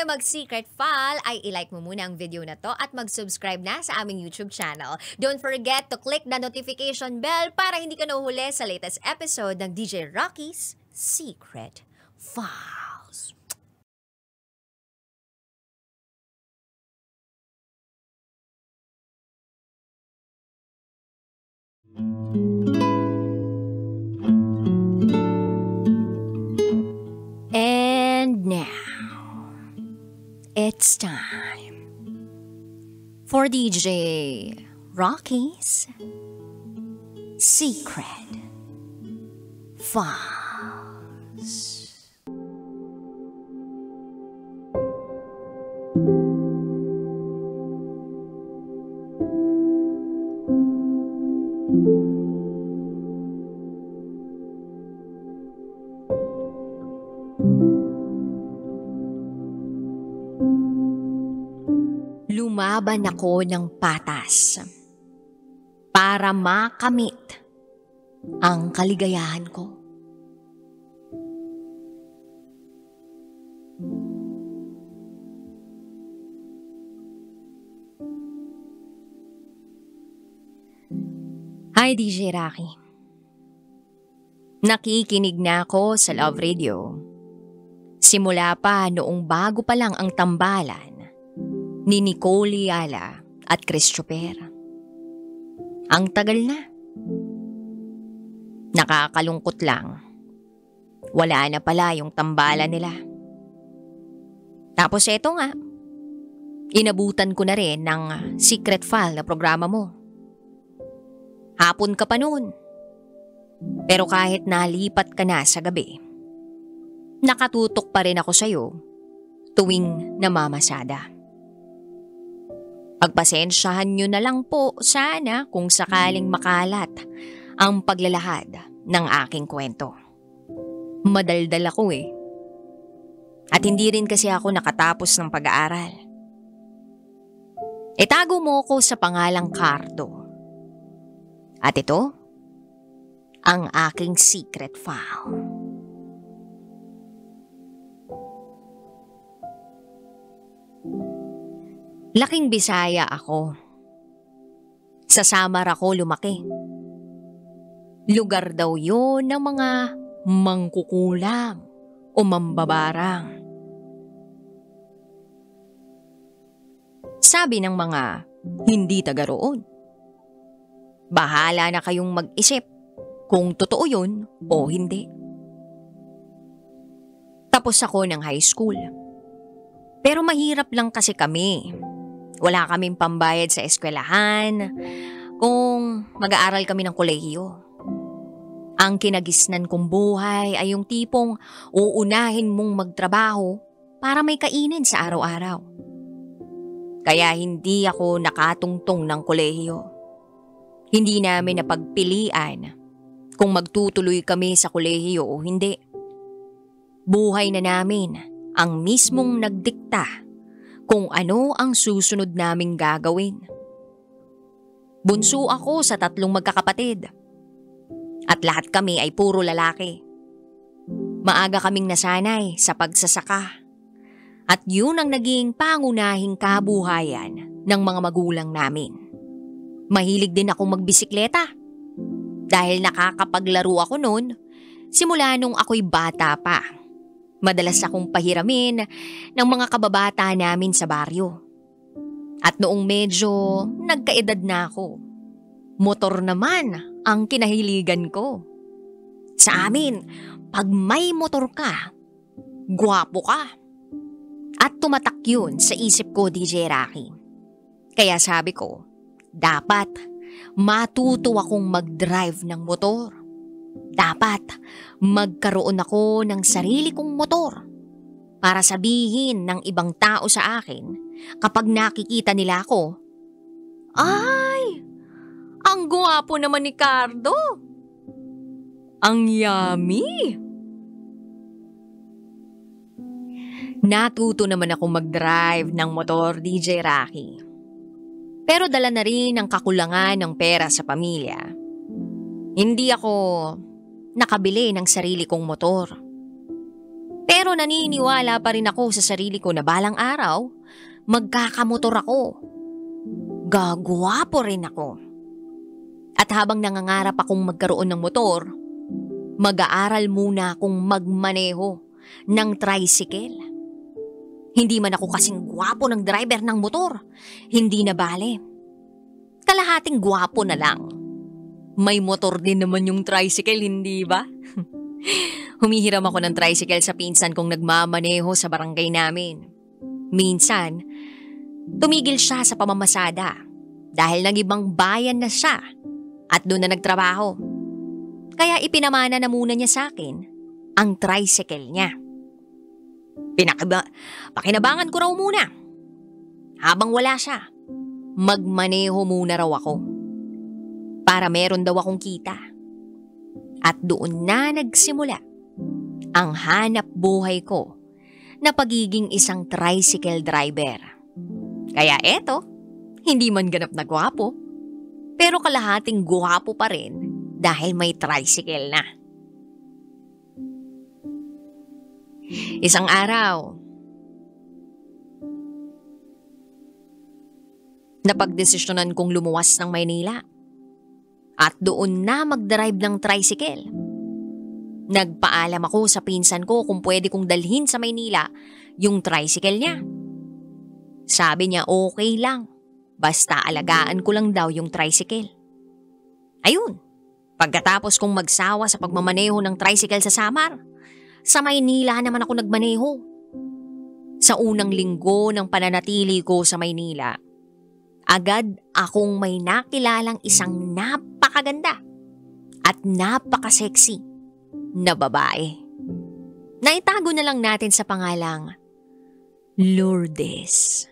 tayo mag-secret file, ay ilike mo muna ang video na to at mag-subscribe na sa aming YouTube channel. Don't forget to click the notification bell para hindi ka nahuhuli sa latest episode ng DJ Rocky's Secret Files. And now, it's time for DJ Rocky's Secret Files. Lumaban ako ng patas para makamit ang kaligayahan ko. Hi DJ Rocky. Nakikinig na ako sa Love Radio. Simula pa noong bago pa lang ang tambalan ni Nicole Yala at Chris Choper. Ang tagal na. Nakakalungkot lang. Wala na pala yung tambalan nila. Tapos eto nga, inabutan ko na rin ng secret file na programa mo. Hapon ka pa noon. Pero kahit nalipat ka na sa gabi, nakatutok pa rin ako sa'yo tuwing namamasada. Pagpasensyahan nyo na lang po sana kung sakaling makalat ang paglalahad ng aking kwento. Madaldal ako eh. At hindi rin kasi ako nakatapos ng pag-aaral. Itago mo ko sa pangalang Cardo. At ito, ang aking secret file. Laking Bisaya ako. Sa Samar ako lumaki. Lugar daw yun ng mga mangkukulam o mambabarang. Sabi ng mga hindi taga roon. Bahala na kayong mag-isip kung totoo yun o hindi. Tapos ako ng high school. Pero mahirap lang kasi kami. Wala kaming pambayad sa eskwelahan kung mag-aaral kami ng kolehiyo. Ang kinagisnan kong buhay ay yung tipong uunahin mong magtrabaho para may kainin sa araw-araw. Kaya hindi ako nakatungtong ng kolehiyo. Hindi namin napagpilian kung magtutuloy kami sa kolehiyo o hindi. Buhay na namin ang mismong nagdikta kung ano ang susunod naming gagawin. Bunso ako sa 3 magkakapatid. At lahat kami ay puro lalaki. Maaga kaming nasanay sa pagsasaka. At yun ang naging pangunahing kabuhayan ng mga magulang namin. Mahilig din akong magbisikleta. Dahil nakakapaglaro ako noon, simula nung ako'y bata pa. Madalas akong pahiramin ng mga kababata namin sa baryo. At noong medyo nagkaedad na ako, motor naman ang kinahiligan ko. Sa amin, pag may motor ka, gwapo ka. At tumatak yun sa isip ko, DJ Rocky. Kaya sabi ko, dapat matuto akong mag-drive ng motor. Dapat magkaroon ako ng sarili kong motor para sabihin ng ibang tao sa akin kapag nakikita nila ako, "Ay, ang gwapo naman ni Cardo. Ang yummy." Natuto naman ako mag-drive ng motor, DJ Rocky. Pero dala na rin ang kakulangan ng pera sa pamilya. Hindi ako nakabili ng sarili kong motor. Pero naniniwala pa rin ako sa sarili ko na balang araw, magkakamotor ako. Gagwapo rin ako. At habang nangangarap akong magkaroon ng motor, mag-aaral muna akong magmaneho ng tricycle. Hindi man ako kasing gwapo ng driver ng motor, hindi na bale. Kalahating gwapo na lang. May motor din naman yung tricycle, hindi ba? Humihiram ako ng tricycle sa pinsan kong nagmamaneho sa barangay namin. Minsan, tumigil siya sa pamamasada dahil nag-ibang bayan na siya at doon na nagtrabaho. Kaya ipinamana na muna niya sa akin ang tricycle niya. Pakinabangan ko raw muna. Habang wala siya, magmaneho muna raw ako. Para meron daw akong kita. At doon na nagsimula ang hanap buhay ko na pagiging isang tricycle driver. Kaya eto, hindi man ganap na gwapo, pero kalahating gwapo pa rin dahil may tricycle na. Isang araw, napagdesisyonan kong lumuwas ng Maynila at doon na mag-drive ng tricycle. Nagpaalam ako sa pinsan ko kung pwede kong dalhin sa Maynila yung tricycle niya. Sabi niya okay lang, basta alagaan ko lang daw yung tricycle. Ayun, pagkatapos kong magsawa sa pagmamaneho ng tricycle sa Samar, sa Maynila naman ako nagmaneho. Sa unang linggo ng pananatili ko sa Maynila, agad akong may nakilalang isang napakaganda at napaka-sexy na babae. Naitago na lang natin sa pangalang Lourdes.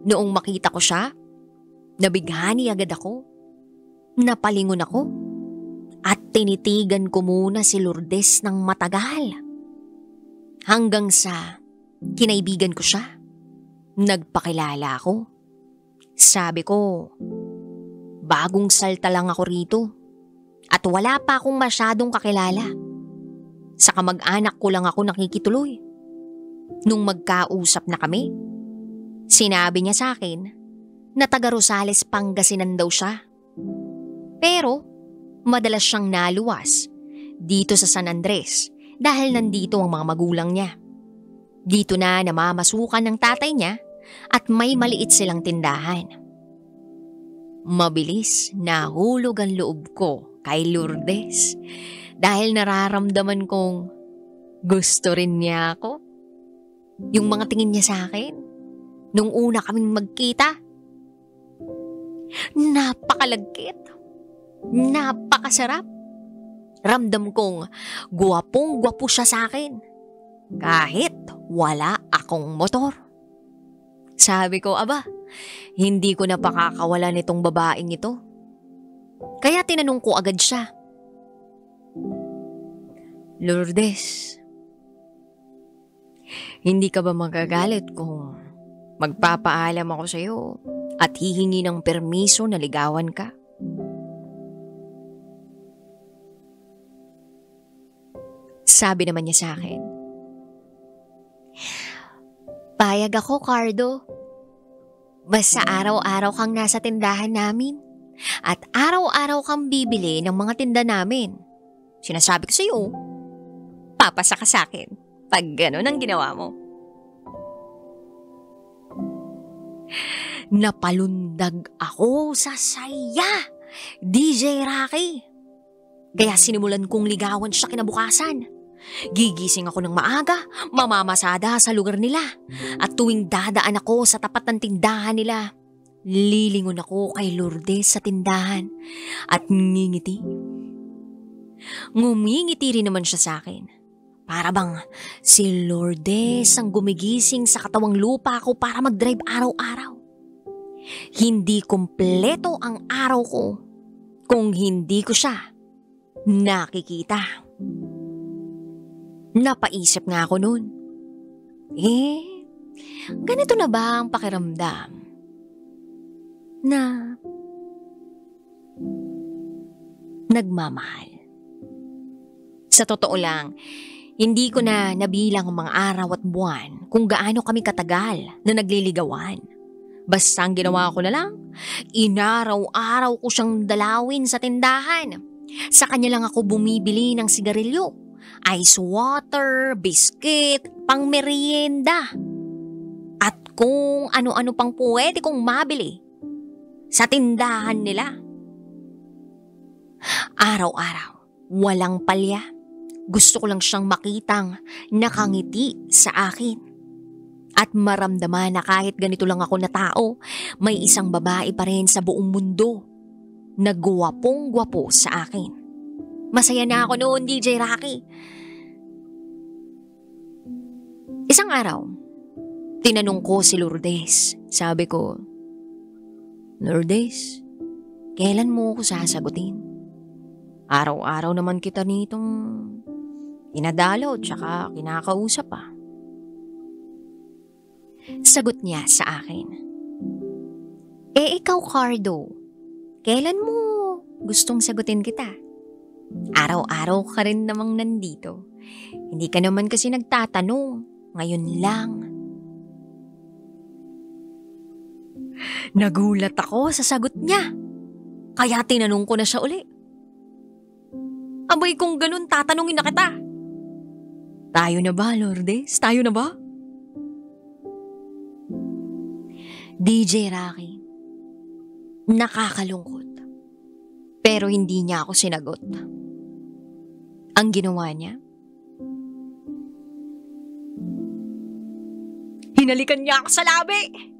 Noong makita ko siya, nabighani agad ako, napalingon ako, at tinitigan ko muna si Lourdes ng matagal. Hanggang sa kinaibigan ko siya, nagpakilala ako. Sabi ko, bagong salta lang ako rito at wala pa akong masyadong kakilala. Sa kamag-anak ko lang ako nakikituloy. Nung magkausap na kami, sinabi niya sa akin na taga Rosales, Pangasinan daw siya. Pero madalas siyang naluwas dito sa San Andres dahil nandito ang mga magulang niya. Dito na namamasukan ng tatay niya at may maliit silang tindahan. Mabilis nahulog ang loob ko kay Lourdes dahil nararamdaman kong gusto rin niya ako. Yung mga tingin niya sa akin nung una kaming magkita, napakalagkit, napakasarap. Ramdam kong gwapong-gwapo siya sa akin kahit wala akong motor. Sabi ko, aba, hindi ko na pakakawala nitong babaeng ito. Kaya tinanong ko agad siya, Lourdes, hindi ka ba magagalit kung magpapaalam ako sa iyo at hihingi ng permiso na ligawan ka? Sabi naman niya sa akin, payag ako, Cardo. Basta araw-araw kang nasa tindahan namin at araw-araw kang bibili ng mga tinda namin. Sinasabi ko sa iyo, papasa ka sa akin pag gano'n ang ginawa mo. Napalundag ako sa saya, DJ Rocky. Kaya sinimulan kong ligawan siya kinabukasan. Gigising ako ng maaga, mamamasada sa lugar nila. At tuwing dadaan ako sa tapat ng tindahan nila, lilingon ako kay Lourdes sa tindahan at ngingiti. Ngumingiti rin naman siya sa akin. Para bang si Lourdes ang gumigising sa katawang lupa ko para mag-drive araw-araw. Hindi kumpleto ang araw ko kung hindi ko siya nakikita. Napaisip nga ako noon. Ganito na ba ang pakiramdam na nagmamahal? Sa totoo lang, Hindi ko na nabilang ang mga araw at buwan kung gaano kami katagal na nagliligawan. Basta ang ginawa ko na lang, inaraw-araw ko siyang dalawin sa tindahan. Sa kanya lang ako bumibili ng sigarilyo, ice water, biscuit, pang merienda. At kung ano-ano pang pwede kong mabili sa tindahan nila. Araw-araw, walang palya. Gusto ko lang siyang makitang nakangiti sa akin. At maramdaman na kahit ganito lang ako na tao, may isang babae pa rin sa buong mundo na gwapong-gwapo sa akin. Masaya na ako noon, DJ Rocky. Isang araw, tinanong ko si Lourdes. Sabi ko, Lourdes, kailan mo ako sasagutin? Araw-araw naman kita nitong inadalaw tsaka kinakausap pa. Sagot niya sa akin, ikaw Cardo, kailan mo gustong sagutin kita? Araw-araw ka rin namang nandito. Hindi ka naman kasi nagtatanong, ngayon lang. Nagulat ako sa sagot niya, kaya tinanong ko na siya uli. Abay kung ganun, tatanungin na kita. Tayo na ba, Lourdes? Tayo na ba? DJ Rocky, nakakalungkot. Pero hindi niya ako sinagot. Ang ginawa niya, hinalikan niya ako sa labi.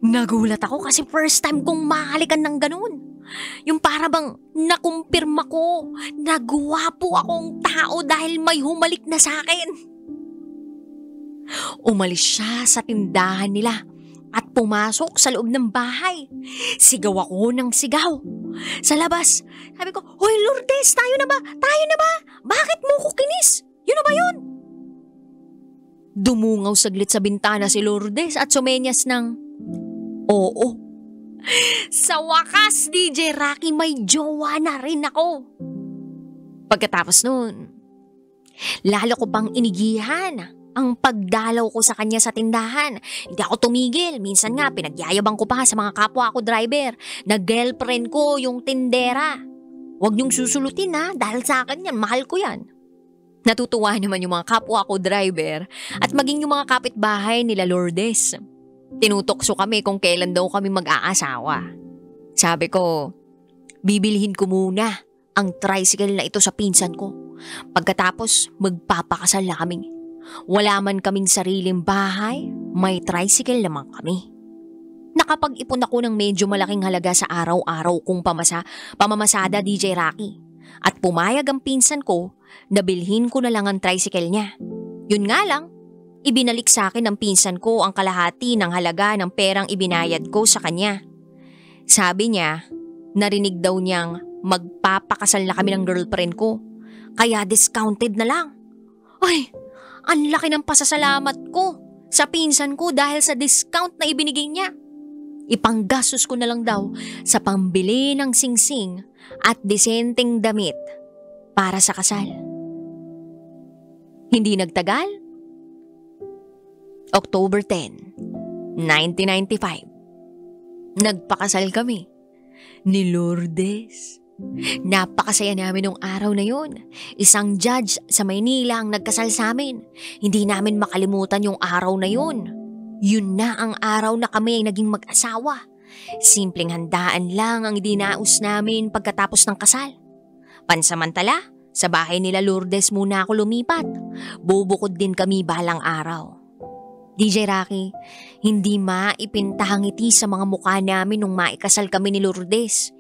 Nagulat ako kasi first time kong mahalikan ng ganun. Yung para bang nakumpirma ko na gwapo akong tao dahil may humalik na sa akin. Umalis siya sa tindahan nila at pumasok sa loob ng bahay. Sigaw ako ng sigaw. Sa labas, sabi ko, Hoy Lourdes, tayo na ba? Tayo na ba? Bakit mo ko kinis? Yun na ba yun? Dumungaw saglit sa bintana si Lourdes at sumenyas ng oo. Sa wakas, DJ Rocky, may jowa na rin ako. Pagkatapos nun, lalo ko pang inigihan ang pagdalaw ko sa kanya sa tindahan. Hindi ako tumigil. Minsan nga, pinagyayabang ko pa sa mga kapwa ko driver na girlfriend ko yung tindera. Huwag niyong susulutin ha, dahil sa akin yan, mahal ko yan. Natutuwa naman yung mga kapwa ko driver at maging yung mga kapitbahay nila Lourdes. Tinutokso kami kung kailan daw kami mag-aasawa. Sabi ko, bibilhin ko muna ang tricycle na ito sa pinsan ko. Pagkatapos, magpapakasal na kami. Wala man kaming sariling bahay, may tricycle naman kami. Nakapag-ipon ako ng medyo malaking halaga sa araw-araw kong pamamasada DJ Rocky. At pumayag ang pinsan ko na bilhin ko na lang ang tricycle niya. Yun nga lang, ibinalik sa akin ng pinsan ko ang kalahati ng halaga ng perang ibinayad ko sa kanya. Sabi niya, narinig daw niyang magpapakasal na kami ng girlfriend ko, kaya discounted na lang. Ay, ang laki ng pasasalamat ko sa pinsan ko dahil sa discount na ibinigay niya. Ipanggastos ko na lang daw sa pambili ng singsing at disenteng damit para sa kasal. Hindi nagtagal, October 10, 1995. Nagpakasal kami ni Lourdes. Napakasaya namin nung araw na yun. Isang judge sa Maynila ang nagkasal sa amin. Hindi namin makalimutan yung araw na yun. Yun na ang araw na kami ay naging mag-asawa. Simpleng handaan lang ang dinaos namin pagkatapos ng kasal. Pansamantala, sa bahay nila Lourdes muna ako lumipat. Bubukod din kami balang araw. DJ Rocky, hindi maipintahang ngiti sa mga mukha namin nung maikasal kami ni Lourdes.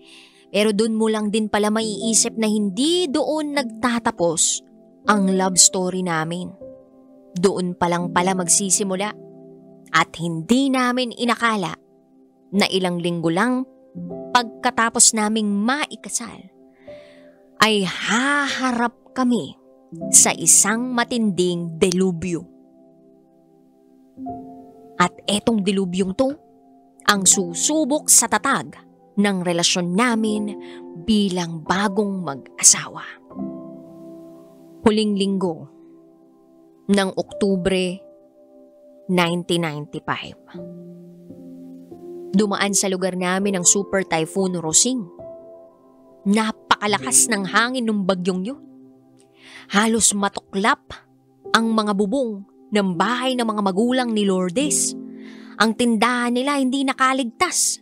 Pero doon mo lang din pala maiisip na hindi doon nagtatapos ang love story namin. Doon pa lang pala magsisimula. At hindi namin inakala na ilang linggo lang pagkatapos naming maikasal ay haharap kami sa isang matinding delubyo. At etong delubyong to ang susubok sa tatag ng relasyon namin bilang bagong mag-asawa. Huling linggo ng Oktubre 1995. Dumaan sa lugar namin ang Super Typhoon Rosing. Napakalakas ng hangin ng bagyong yun. Halos matuklap ang mga bubong ng bahay ng mga magulang ni Lourdes. Ang tindahan nila hindi nakaligtas.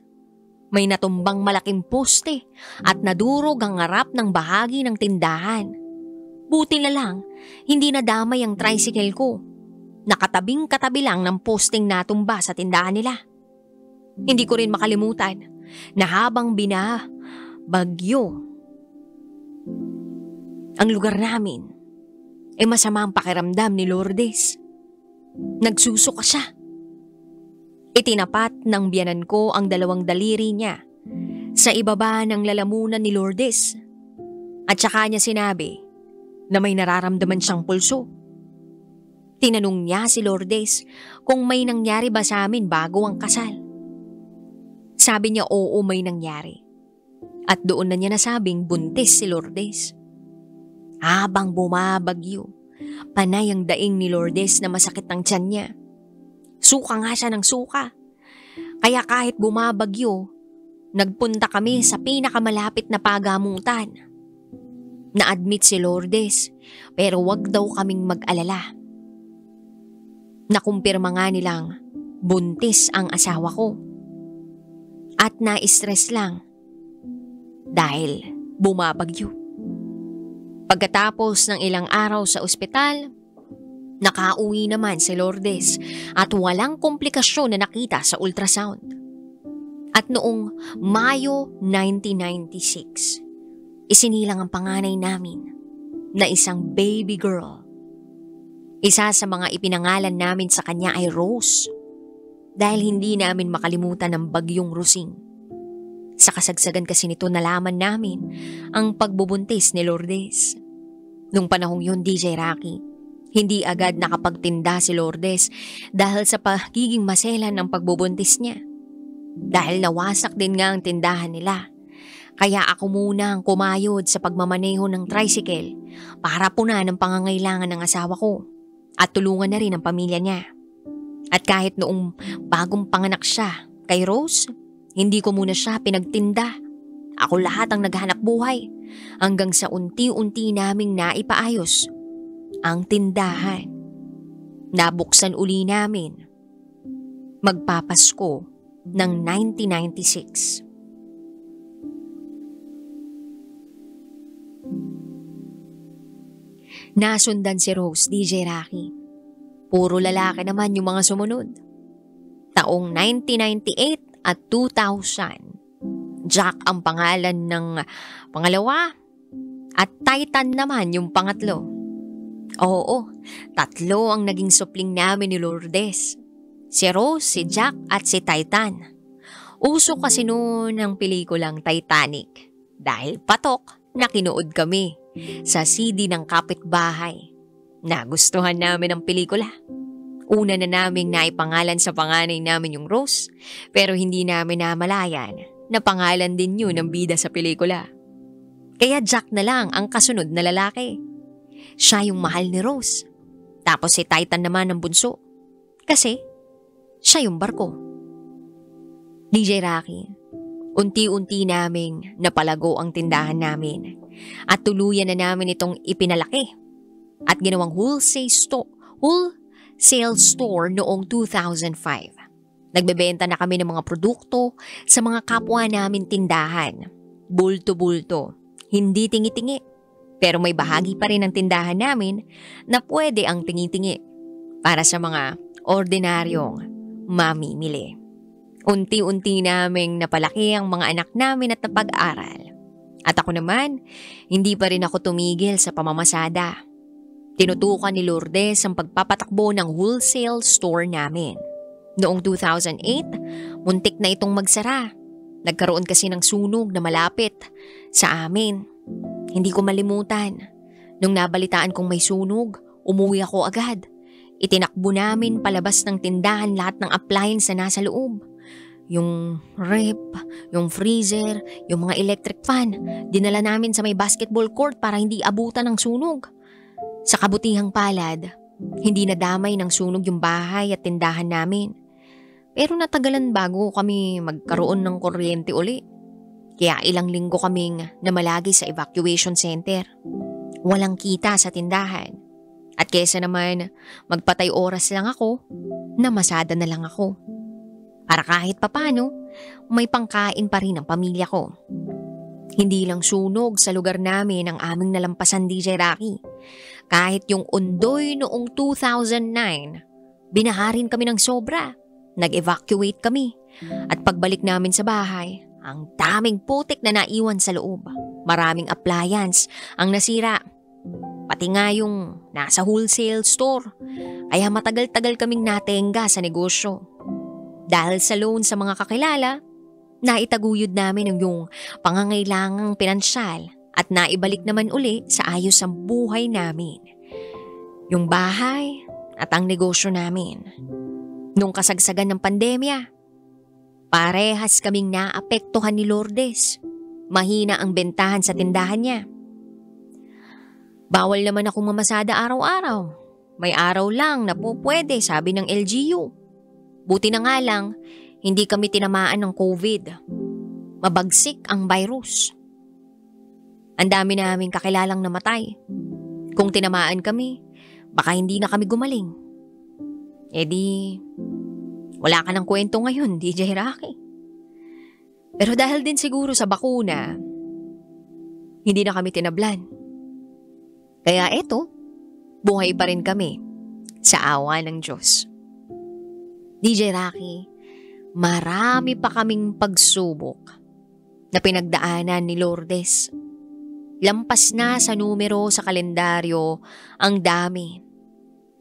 May natumbang malaking poste at nadurog ang harap ng bahagi ng tindahan. Buti na lang, hindi nadamay ang tricycle ko. Nakatabing-katabi lang ng posting natumba sa tindahan nila. Hindi ko rin makalimutan na habang bagyo ang lugar namin, masama ang pakiramdam ni Lourdes. Nagsusuka siya. Itinapat ng biyanan ko ang 2 daliri niya sa ibaba ng lalamunan ni Lourdes at saka niya sinabi na may nararamdaman siyang pulso. Tinanong niya si Lourdes kung may nangyari ba sa amin bago ang kasal. Sabi niya oo, may nangyari. At doon na niya nasabing buntis si Lourdes. Habang bumabagyo, panay ang daing ni Lourdes na masakit ang tiyan niya. Suka nga siya ng suka. Kaya kahit bumabagyo, nagpunta kami sa pinakamalapit na pagamutan. Na-admit si Lourdes pero wag daw kaming mag-alala. Nakumpirma nga nilang buntis ang asawa ko. At na-stress lang dahil bumabagyo. Pagkatapos ng ilang araw sa ospital, nakauwi naman si Lourdes at walang komplikasyon na nakita sa ultrasound. At noong Mayo 1996, isinilang ang panganay namin na isang baby girl. Isa sa mga ipinangalan namin sa kanya ay Rose dahil hindi namin makalimutan ang bagyong Rosing. Sa kasagsagan kasi nito nalaman namin ang pagbubuntis ni Lourdes. Nung panahong yun, DJ Rocky, hindi agad nakapagtinda si Lourdes dahil sa pagiging maselan ng pagbubuntis niya. Dahil nawasak din nga ang tindahan nila. Kaya ako muna ang kumayod sa pagmamaneho ng tricycle para punan ang pangangailangan ng asawa ko at tulungan na rin ang pamilya niya. At kahit noong bagong panganak siya kay Rose, hindi ko muna siya pinagtinda. Ako lahat ang naghanap buhay hanggang sa unti-unti naming naipaayos ang tindahan. Nabuksan uli namin magpapasko ng 1996. Nasundan si Rose, DJ Rocky. Puro lalaki naman yung mga sumunod. Taong 1998 at 2000, Jack ang pangalan ng pangalawa at Titan naman yung pangatlo. Oo, 3 ang naging supling namin ni Lourdes. Si Rose, si Jack at si Titan. Uso kasi noon ang pelikulang Titanic dahil patok na kinuod kami sa CD ng kapitbahay. Nagustuhan namin ang pelikula. Una na naming naipangalan sa panganay namin yung Rose, pero hindi namin namalayan na pangalan din yun ng bida sa pelikula. Kaya Jack na lang ang kasunod na lalaki. Siya yung mahal ni Rose. Tapos si Titan naman ang bunso. Kasi siya yung barko. DJ Rocky, unti-unti naming napalago ang tindahan namin at tuluyan na namin itong ipinalaki at ginawang wholesale store noong 2005. Nagbebenta na kami ng mga produkto sa mga kapwa namin tindahan. Bulto-bulto, hindi tingi-tingi. Pero may bahagi pa rin ng tindahan namin na pwede ang tingi-tingi para sa mga ordinaryong mamimili. Unti-unti naming napalaki ang mga anak namin at napag-aral. At ako naman, hindi pa rin ako tumigil sa pamamasada. Tinutukan ni Lourdes ang pagpapatakbo ng wholesale store namin. Noong 2008, muntik na itong magsara. Nagkaroon kasi ng sunog na malapit sa amin. Hindi ko malimutan. Nung nabalitaan kong may sunog, umuwi ako agad. Itinakbo namin palabas ng tindahan lahat ng appliance na nasa loob. Yung rep, yung freezer, yung mga electric fan, dinala namin sa may basketball court para hindi abutan ng sunog. Sa kabutihang palad, Hindi nadamay ng sunog yung bahay at tindahan namin. Pero natagalan bago kami magkaroon ng kuryente uli. Kaya ilang linggo kaming namalagi sa evacuation center. Walang kita sa tindahan. At kesa naman magpatay oras lang ako, namasada na lang ako. Para kahit papano, may pangkain pa rin ang pamilya ko. Hindi lang sunog sa lugar namin ang aming nalampasan, DJ Rocky. Kahit yung Ondoy noong 2009, binaharin kami ng sobra. Nag-evacuate kami. At pagbalik namin sa bahay, ang daming putik na naiwan sa loob. Maraming appliance ang nasira. Pati nga yung nasa wholesale store. Kaya matagal-tagal kaming natenga sa negosyo. Dahil sa loan sa mga kakilala, naitaguyod namin yung pangangailangang pinansyal at naibalik naman uli sa ayos ang buhay namin. Yung bahay at ang negosyo namin. Nung kasagsagan ng pandemya, parehas kaming naapektuhan ni Lourdes. Mahina ang bentahan sa tindahan niya. Bawal naman akong mamasada araw-araw. May araw lang na po pwede, sabi ng LGU. Buti na nga lang, hindi kami tinamaan ng COVID. Mabagsik ang virus. Ang dami naming kakilalang namatay. Kung tinamaan kami, baka hindi na kami gumaling. E di, wala ka ng kwento ngayon, DJ Rocky. Pero dahil din siguro sa bakuna, hindi na kami tinablan. Kaya eto, buhay pa rin kami sa awa ng Diyos. DJ Rocky, marami pa kaming pagsubok na pinagdaanan ni Lourdes. Lampas na sa numero sa kalendaryo ang dami.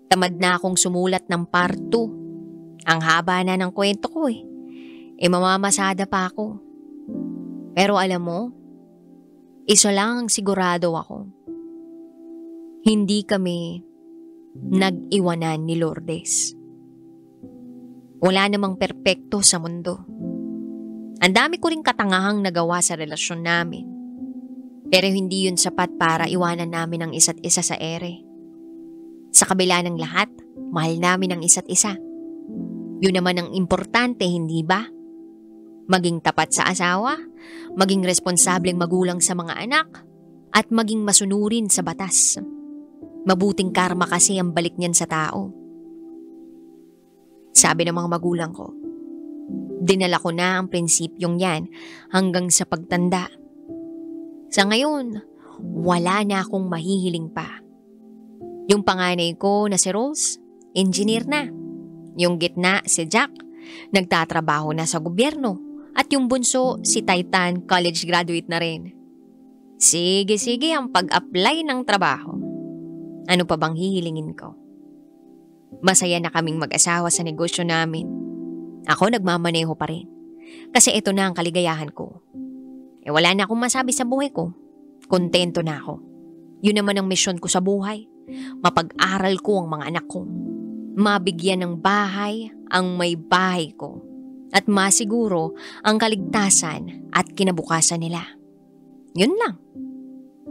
Tamad na akong sumulat ng part 2. Ang haba na ng kwento ko eh. Mamamasada pa ako. Pero alam mo, isa lang ang sigurado ako. Hindi kami nag-iwanan ni Lourdes. Wala namang perpekto sa mundo. Ang dami ko ring katangahang nagawa sa relasyon namin. Pero hindi yun sapat para iwanan namin ang isa't isa sa ere. Sa kabila ng lahat, mahal namin ang isa't isa. Yun naman ang importante, hindi ba? Maging tapat sa asawa, maging responsableng magulang sa mga anak, at maging masunurin sa batas. Mabuting karma kasi ang balik niyan sa tao. Sabi ng mga magulang ko, dinala ko na ang prinsipyong yan hanggang sa pagtanda. Sa ngayon, wala na akong mahihiling pa. Yung panganay ko na si Rose, engineer na. Yung gitna si Jack, nagtatrabaho na sa gobyerno. At yung bunso si Titan, college graduate na rin. Sige ang pag-apply ng trabaho. Ano pa bang hihilingin ko? Masaya na kaming mag-asawa sa negosyo namin. Ako nagmamaneho pa rin. Kasi ito na ang kaligayahan ko. Wala na akong masabi sa buhay ko. Kontento na ako. Yun naman ang misyon ko sa buhay. Mapag-aral ko ang mga anak ko. Mabigyan ng bahay ang may bahay ko. At masiguro ang kaligtasan at kinabukasan nila. Yun lang.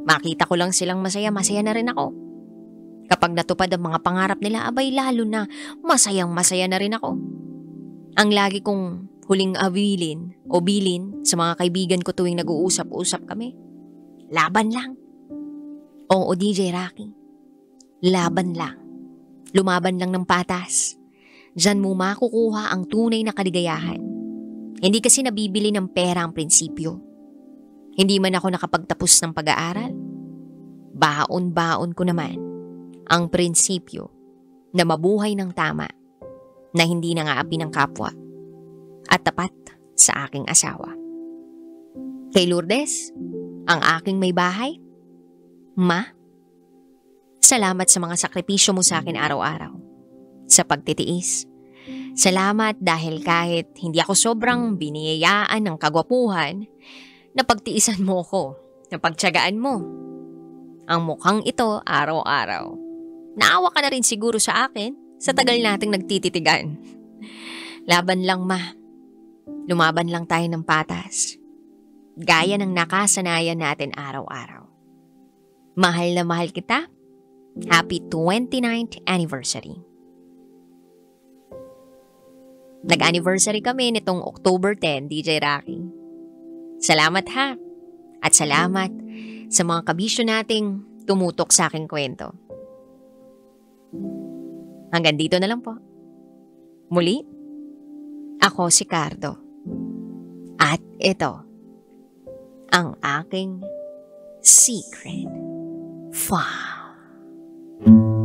Makita ko lang silang masaya na rin ako. Kapag natupad ang mga pangarap nila, abay lalo na masaya na rin ako. Ang lagi kong huling awilin o bilin sa mga kaibigan ko tuwing nag-uusap-usap kami, laban lang. Oo, DJ Rocky, laban lang. Lumaban lang ng patas. Diyan mo makukuha ang tunay na kaligayahan. Hindi kasi nabibili ng pera ang prinsipyo. Hindi man ako nakapagtapos ng pag-aaral. Baon-baon ko naman ang prinsipyo na mabuhay ng tama, na hindi nangaapi ng kapwa, at tapat sa aking asawa. Kay Lourdes, ang aking may bahay, Ma, salamat sa mga sakripisyo mo sa akin araw-araw, sa pagtitiis. Salamat dahil kahit hindi ako sobrang biniyayaan ng kagwapuhan, napagtiisan mo ko, napagtiyagaan mo. Ang mukhang ito araw-araw. Naawa ka na rin siguro sa akin sa tagal nating nagtititigan. Laban lang, Ma. Lumaban lang tayo ng patas. Gaya ng nakasanayan natin araw-araw. Mahal na mahal kita Happy 29th anniversary. Nag-anniversary kami nitong October 10, DJ Rocky. Salamat ha. At salamat sa mga kabisyo nating tumutok sa aking kwento. Hanggang dito na lang po. Muli, ako si Cardo. At ito, ang aking secret file.